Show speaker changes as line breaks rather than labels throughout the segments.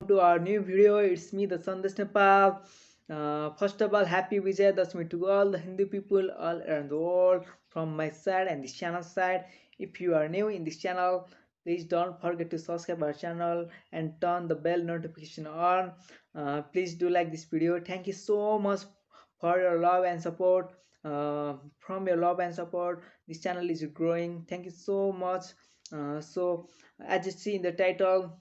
to our new video. It's me, the Sandesh Nepal. First of all, happy Vijay Dashmi to all the Hindu people all around the world from my side and this channel side. If you are new in this channel, please don't forget to subscribe our channel and turn the bell notification on. Please do like this video. Thank you so much for your love and support. From your love and support, this channel is growing. Thank you so much. As you see in the title,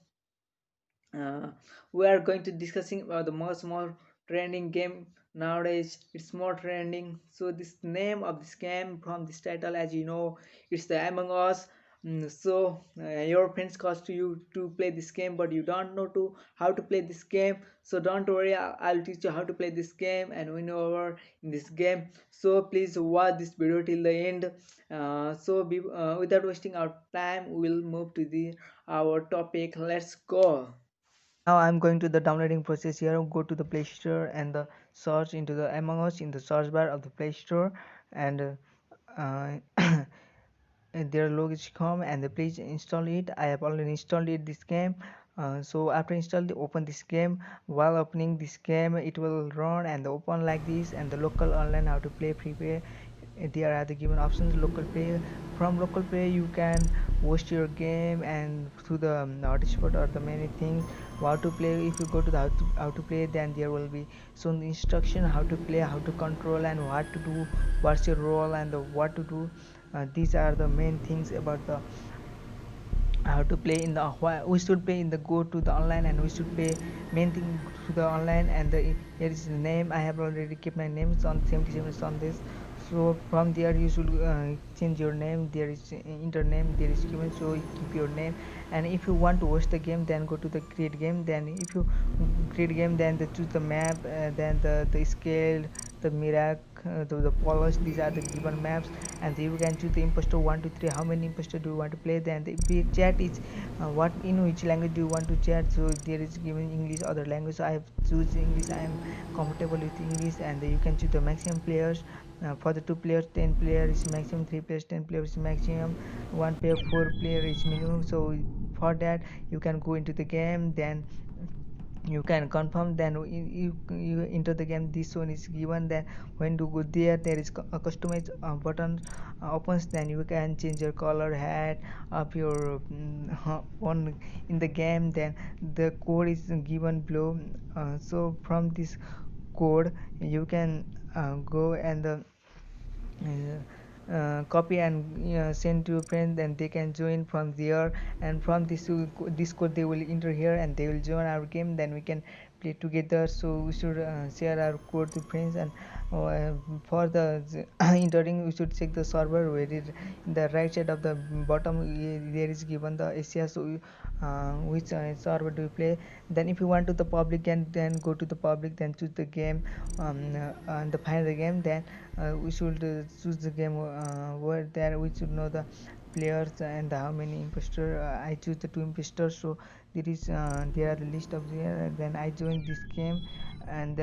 uh, we are going to discussing about the most more trending game nowadays. It's more trending. So this name of this game from this title, as you know, it's the Among Us. Your friends cost to you to play this game, but you don't know to how to play this game. So don't worry, I'll teach you how to play this game and win over in this game. So please watch this video till the end. Without wasting our time, we'll move to the our topic. Let's go. Now I'm going to the downloading process. Here go to the Play Store and the search into the Among Us in the search bar of the Play Store, and their logo is come, and please install it. I have already installed it, this game. So after install, open this game. While opening this game, it will run and open like this, and the local online how to play free play. There are the given options. Local play, from local play you can host your game, and through the hotspot or the many things how to play. If you go to the how to play, then there will be shown the instruction how to play, how to control, and what to do, what's your role, and what to do. These are the main things about the how to play in the we should play in the go to the online, and we should play main thing to the online. And here is the name. I have already kept my names on 77 on this. So from there you should change your name. There is enter name, there is given, so you keep your name. And if you want to host the game, then go to the create game. Then if you create game, then choose the map, then the scale, the mirac, the polish. These are the given maps, and you can choose the imposter 1 to 3. How many imposter do you want to play? Then the chat is what in which language do you want to chat. So there is given English, other language. So I have choose English. I am comfortable with English. And you can choose the maximum players. For the 2 players, 10 players is maximum, 3 players, 10 players is maximum, 1 player, 4 player is minimum. So for that you can go into the game, then you can confirm, then you enter the game. This one is given. Then when to go there, there is a customize button opens. Then you can change your color hat of your on in the game. Then the code is given below. So from this code you can go and copy and send to your friend, and they can join from there. And from this code they will enter here, and they will join our game. Then we can play together. So we should share our code to friends. And uh, for the entering, we should check the server where it in the right side of the bottom there is given the Asia. So which server do you play. Then if you want to the public, and then go to the public, then choose the game, and find the game. Then we should choose the game where there we should know the players and how many imposter. I choose the 2 imposters. So there are the list of there. Then I join this game, and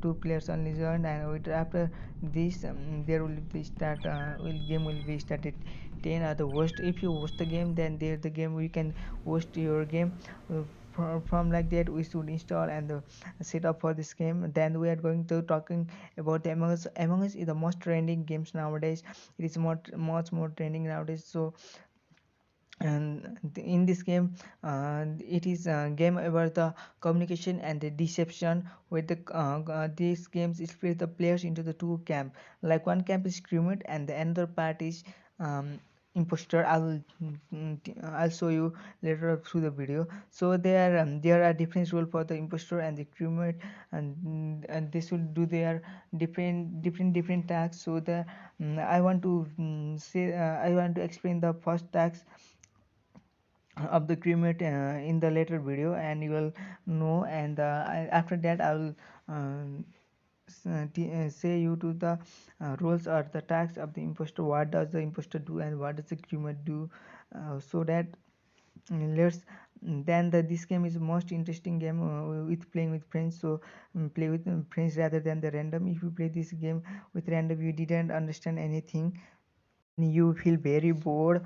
2 players only joined. And after this there will be start game will be started 10 are the worst. If you host the game, then there the game we can host your game. From like that we should install and set up for this game. Then we are going to talking about the Among Us. Among Us is the most trending games nowadays. It is much more trending nowadays. So and in this game it is a game about the communication and the deception. With these games split the players into the 2 camp. Like one camp is crewmate, and the another part is um, imposter. I'll show you later through the video. So there are different rules for the imposter and the crewmate, and they should do their different tasks. So I want to say I want to explain the first task of the cremate in the later video, and you will know. And after that I will say you to the roles or the tasks of the imposter. What does the imposter do, and what does the cremate do? So that let's then this game is most interesting game with playing with friends. So play with friends rather than the random. If you play this game with random, you didn't understand anything. you feel very bored,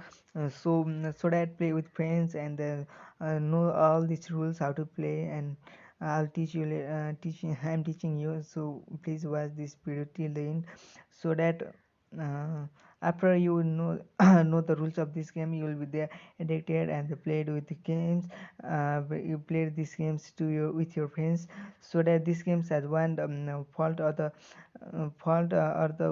so that play with friends and know all these rules how to play, and I'll teach you I'm teaching you, so please watch this video till the end, so that uh, after you know know the rules of this game, you will be there addicted and played with the games. You play these games to your with your friends, so that these games has one fault or the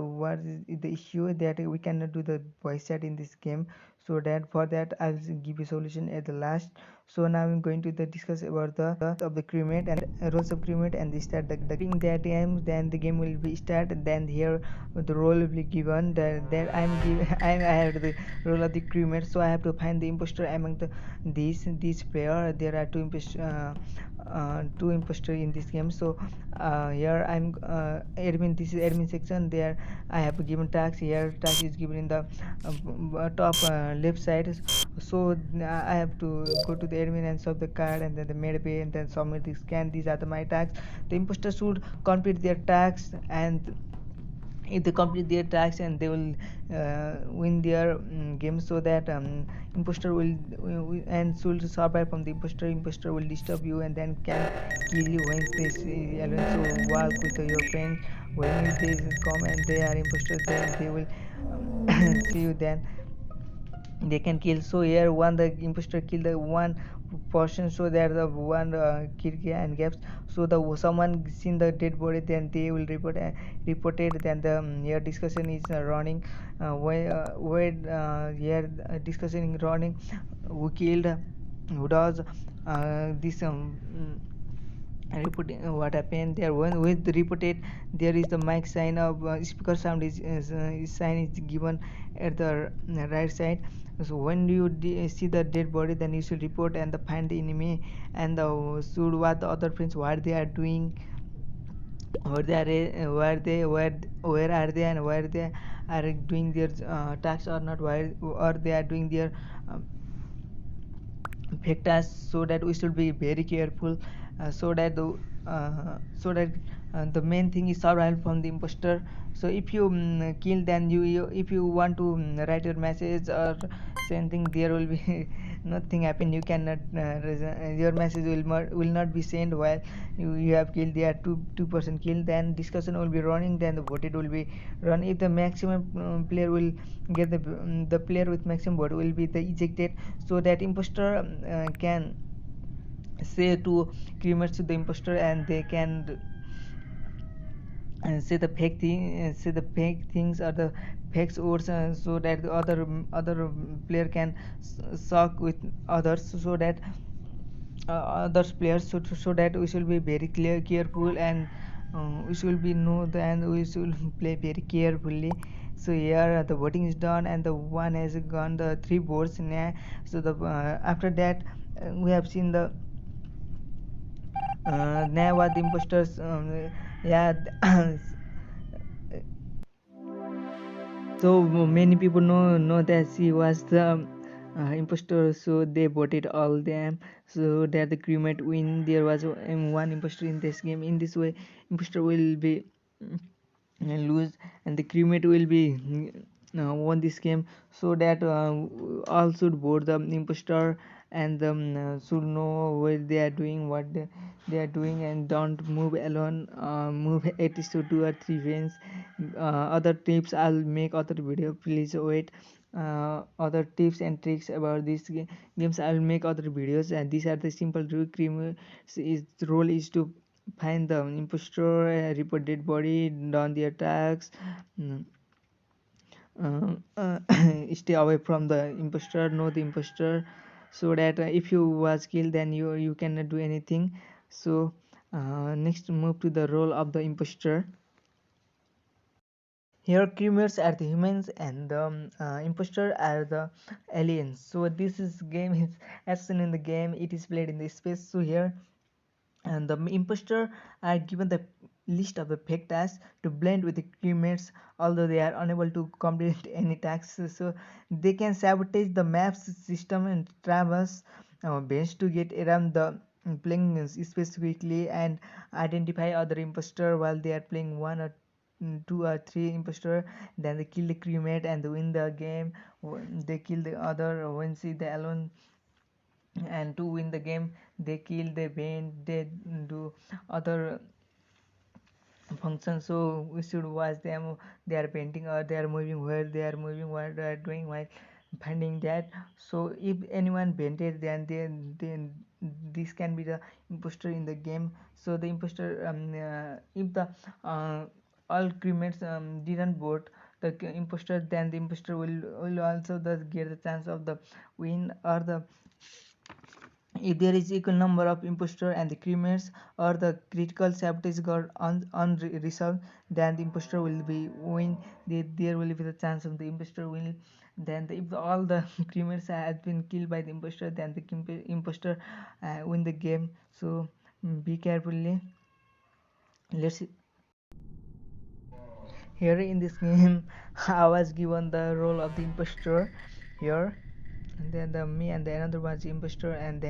what is the issue that we cannot do the voice chat in this game. So that for that I'll give you solution at the last. So now I'm going to discuss about the of the crewmate and roles of crewmate, and they start the in that time, then the game will be start, then here the role will be given that I'm give I have the role of the crewmate, so I have to find the imposter among these player. There are two imposter in this game. So here I'm admin, this is admin section. There I have given task. Here task is given in the top left side. So I have to go to the admin and solve the card, and then the medbay, and then submit the scan. These are my tasks. The imposter should complete their tasks, and if they complete their tasks, and they will win their game. So that imposter will and should survive from the imposter will disturb you and then can kill you when they see alone. So walk with your friends. When they come and they are imposter, then they will see you, then they can kill. So here one the imposter kill the one person, so that the one kill and gaps. So the someone seen the dead body, then they will reported. Then the here discussion is running, where here discussion is running, who killed, who does this reporting what happened there. When with the reported, there is the mic sign of speaker sound is sign is given at the right side. So when you see the dead body, then you should report and find the enemy, and should what the other friends what they are doing, what they are where are they, and where they are doing their tasks or not, where or they are doing their um, factors. So that we should be very careful, so that the main thing is survival from the imposter. So if you kill, then if you want to write your message or something, there will be nothing happen. You cannot your message will not be sent while you have killed. There are two person killed, then discussion will be running, then the voted will be run. If the maximum player will get the player with maximum vote will be the ejected, so that imposter can say to crewmates to the imposter, and they can say the fake thing, say the fake things or the fake words, so that the other player can suck with others, so that others players, so that we should be very careful, and we should be know the, and we should play very carefully. So here the voting is done, and the one has gone the three boards now. So the after that we have seen the now what the imposters yeah so many people know that she was the imposter, so they voted all them, so that the crewmate win. There was one imposter in this game. In this way, imposter will be lose, and the crewmate will be won this game. So that all should vote the imposter, and should know what they are doing, they are doing, and don't move alone. Move at least to 2 or 3 friends. Other tips I'll make other video, please wait. Other tips and tricks about these games I'll make other videos, and these are the simple rule. Cream is the role is to find the impostor, report dead body, done their tasks, mm, stay away from the impostor, know the impostor, so that if you was killed, then you cannot do anything. So next move to the role of the impostor. Here crewmates are the humans, and the imposter are the aliens. So this is game is as seen in the game, it is played in the space. So here, and the imposter are given the list of the fake tasks to blend with the crewmates, although they are unable to complete any tasks. So they can sabotage the maps system and traverse bench to get around the playing space quickly, and identify other imposter while they are playing one or two or three imposter, then they kill the crewmate and they win the game. They kill the other when see the alone, and to win the game they kill, they bend, they do other function. So we should watch them, they are painting or they are moving, where they are moving, what they are doing while finding that. So if anyone painted, then this can be the imposter in the game. So the imposter, if the all crewmates didn't vote the imposter, then the imposter will also thus get the chance of the win. Or the if there is equal number of imposter and the crewmates, or the critical sabotage got unresolved, then the imposter will be win. There will be the chance of the imposter win. Then if all the crewmates have been killed by the imposter, then the imposter win the game. So be carefully. Let's see. Here in this game I was given the role of the imposter here, and then me and the another was imposter, and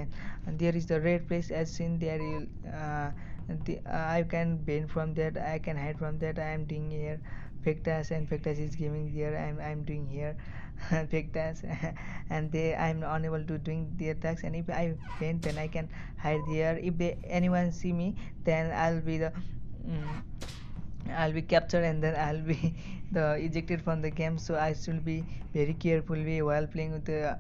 there is the red place as seen there. I can bend from that, I can hide from that. I am doing here fake task, and fake task is giving there. I'm doing here fake task and I'm unable to doing their tasks. And if I bend, then I can hide there. If anyone see me, then I'll be captured, and then I'll be the ejected from the game. So I should be very carefully while playing with the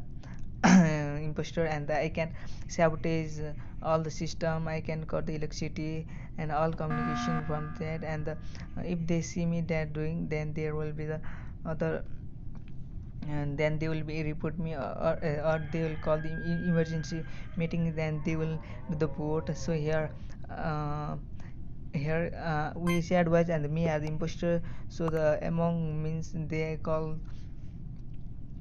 imposter, and I can sabotage all the system. I can cut the electricity and all communication from that. And if they see me that doing, then there will be the other, and then they will be report me, or they will call the emergency meeting, then they will do the vote. So here we say advice and me as imposter. So the among means they call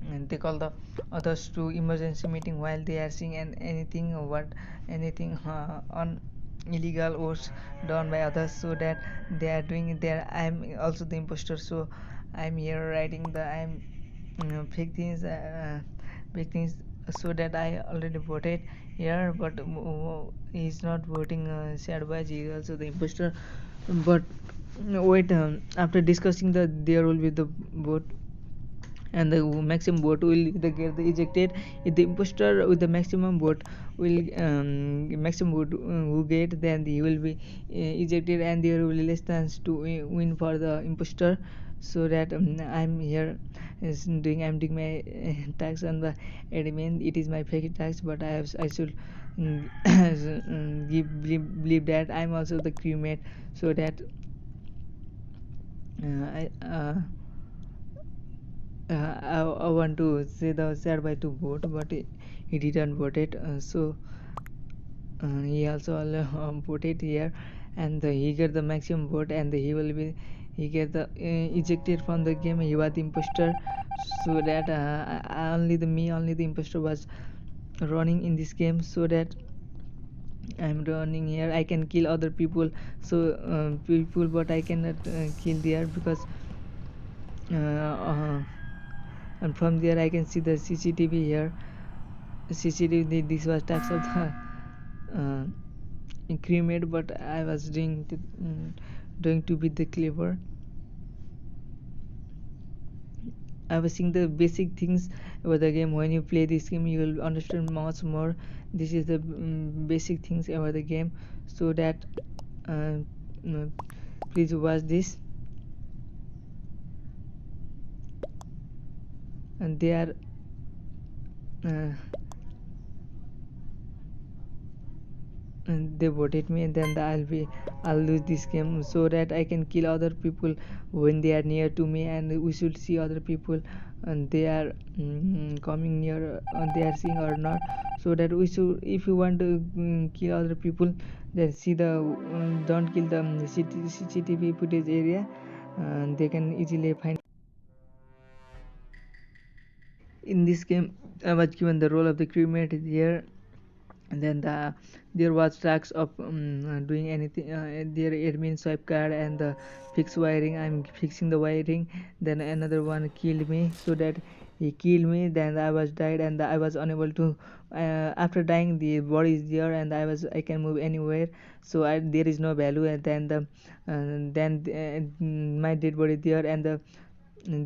the others to emergency meeting while they are seeing anything or what anything on illegal or done by others, so that they are doing it there. I'm also the imposter, so I'm here writing the I'm fake things, so that I already voted here. But he's not voting sad boys, he is also the imposter. But wait, after discussing that, there will be the vote, and the maximum vote will get the ejected. If the imposter with the maximum vote will maximum vote who get, then he will be ejected, and there will be less chance to win for the imposter. So that I'm doing my tax on the admin. It is my fake tax, but I should believe that I'm also the crewmate, so that I I want to say the sad by to vote, but he didn't vote it. So he also voted here, and he get the maximum vote, and he get the ejected from the game. He was the imposter, so that only the imposter was running in this game. So that I'm running here, I can kill other people. So people, but I cannot kill there, because uh, uh, and from there I can see the CCTV here. CCTV, this was tax of the cremate, but I was doing to be the clever. I was seeing the basic things about the game. When you play this game, you will understand much more. This is the basic things about the game, so that uh, uh, please watch this. And they are uh, and they voted me, and then I'll lose this game, so that I can kill other people when they are near to me. And we should see other people, and they are coming near, they are seeing or not. So that we should, if you want to kill other people, then see the don't kill the CCTV footage area, and they can easily find. In this game I was given the role of the crewmate here, and then there was tracks of doing anything, their admin swipe card and the fix wiring. I'm fixing the wiring, then another one killed me, so that he killed me. Then I was died and I was unable to after dying the body is there and I can move anywhere, so there is no value. And then my dead body there, and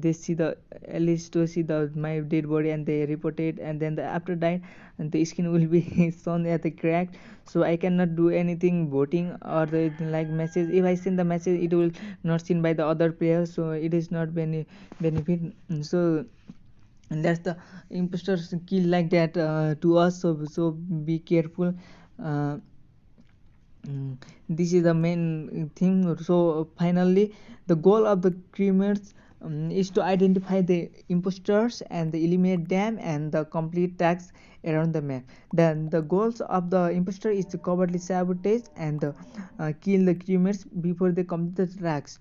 they see the at least to see the my dead body, and they report it. And then after dying, and the skin will be shown at the cracked, so I cannot do anything voting or the like message. If I send the message, it will not seen by the other players, so it is not benefit. So and that's the imposters kill like that to us, so be careful. uh, this is the main thing. So finally, the goal of the criminals is to identify the imposters and eliminate them and the complete tasks around the map. Then the goals of the imposter is to covertly sabotage and kill the criminals before they complete the tasks.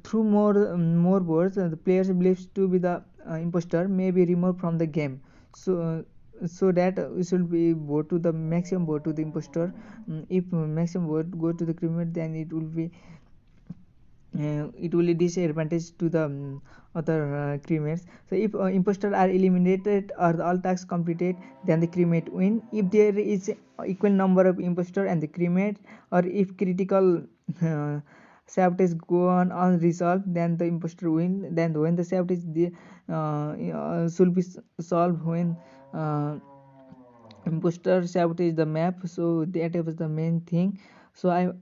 Through more words, the players believes to be the imposter may be removed from the game. So that we should be vote to the maximum vote to the imposter. If maximum vote go to the criminal, then it will disadvantage to the other crewmates. So if imposters are eliminated or all tasks completed, then the crewmate win. If there is equal number of imposter and the crewmate, or if critical uh, sabotage go on unresolved, then the imposter win. Then when the sabotage should be solved when imposter sabotage the map. So that was the main thing. So I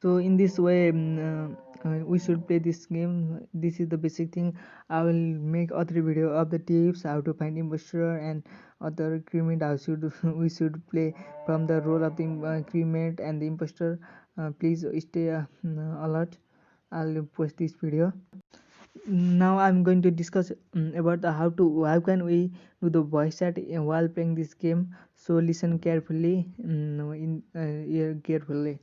so in this way, we should play this game. This is the basic thing. I will make other video of the tips how to find imposter and other crewmate how should we should play from the role of the crewmate and the imposter. Please stay alert. I'll post this video. Now I'm going to discuss about the how can we do the voice chat while playing this game. So listen carefully, in ear carefully.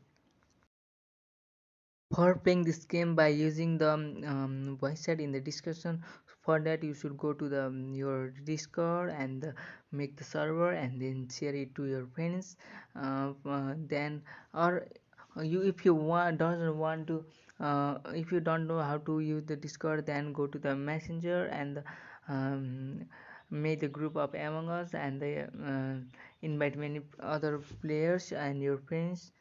For playing this game by using the voice chat in the discussion, for that you should go to the your Discord and make the server and then share it to your friends. Then or you if you doesn't want to if you don't know how to use the Discord, then go to the Messenger and um, make the group of Among Us and they invite many other players and your friends,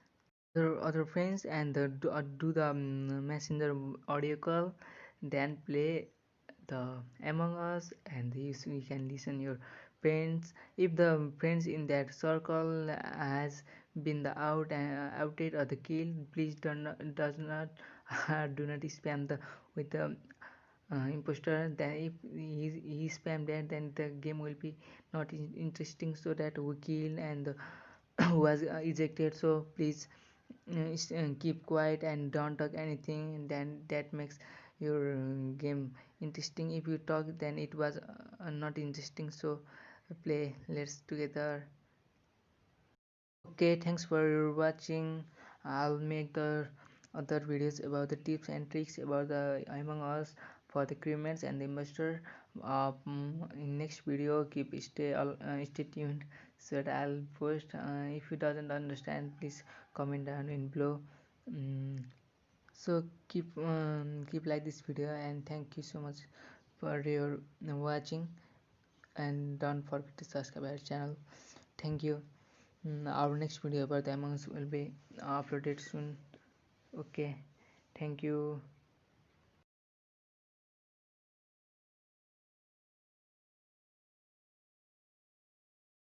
other friends, and do the messenger audio call, then play the Among Us, and you can listen your friends. If the friends in that circle has been the outed or the kill, please does not do not spam the with the imposter. Then if he spam that, then the game will be not interesting, so that we kill and who was ejected. So please keep quiet and don't talk anything, then that makes your game interesting. If you talk, then it was not interesting. So play, let's together. Okay, thanks for watching. I'll make the other videos about the tips and tricks about the Among Us for the crewmates and the investor. In next video, stay tuned, so that I'll post. If you doesn't understand, please comment down in below. um, so keep like this video, and thank you so much for your watching, and don't forget to subscribe our channel. Thank you. Our next video about the Among Us will be uploaded soon. Okay, thank you.